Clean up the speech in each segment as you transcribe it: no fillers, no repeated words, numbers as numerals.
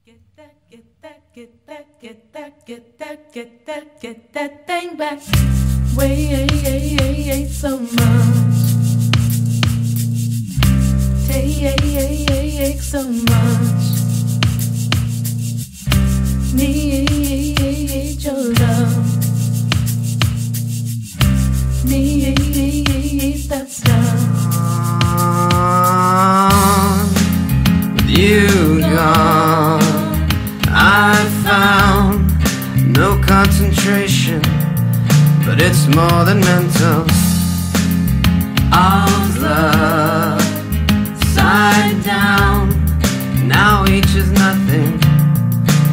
Get that thing back. Way so much. Take so much. Need your love. Need that stuff. With you gone, I found no concentration, but it's more than mental. All love, side down, now each is nothing.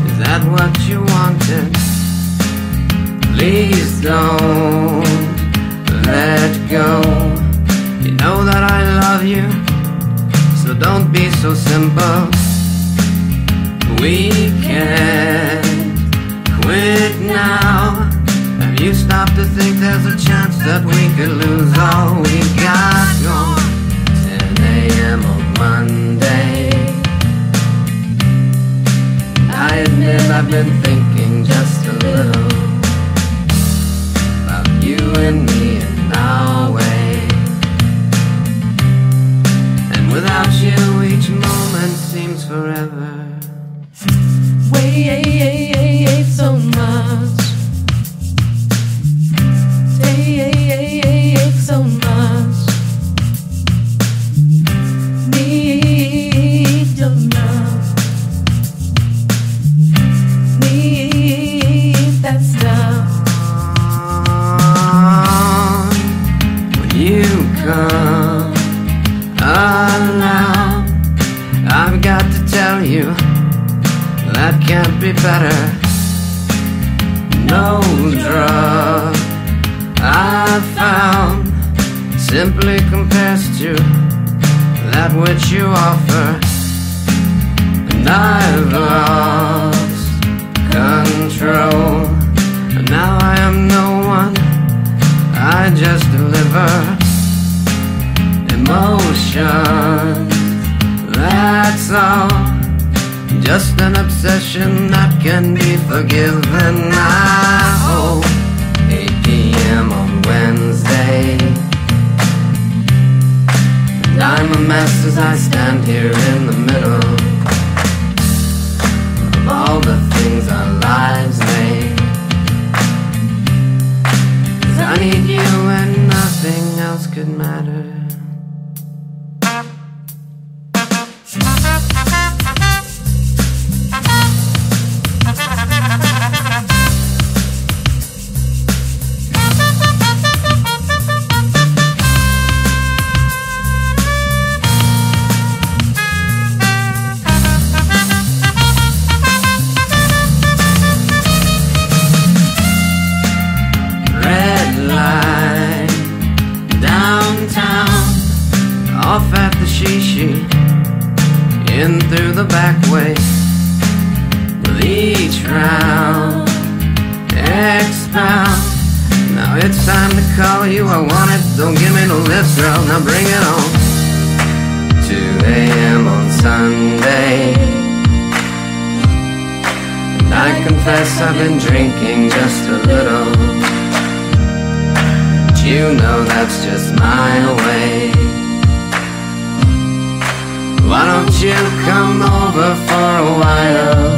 Is that what you wanted? Please don't let go. You know that I love you, so don't be so simple. We can't quit now. Have you stopped to think there's a chance that we could lose all we got going? 10 a.m. on Monday. I admit I've been thinking just a little about you and me and our way. And without you each moment seems forever. Way so much. Take so much. Need your love. Need that stuff. When you come around, I've got to tell you that can't be better. No drug I've found simply compares to that which you offer. And I've lost control, and now I am no one, I just deliver emotion, that's all. Just an obsession that can be forgiven. I hope 8 p.m. on Wednesday, and I'm a mess as I stand here in the middle of all the things our lives made. 'Cause I need you and nothing else could matter. Off at the Shishi, in through the back way. With each round, expound. Now it's time to call you, I want it, don't give me no lift, girl, now bring it on. 2 a.m. on Sunday, and I confess I've been drinking just a little, but you know that's just my way. Why don't you come over for a while?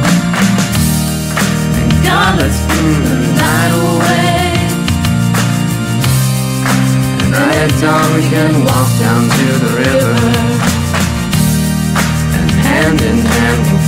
And God, let's do the night away. And right at dawn we can walk down to the river, and hand in hand we'll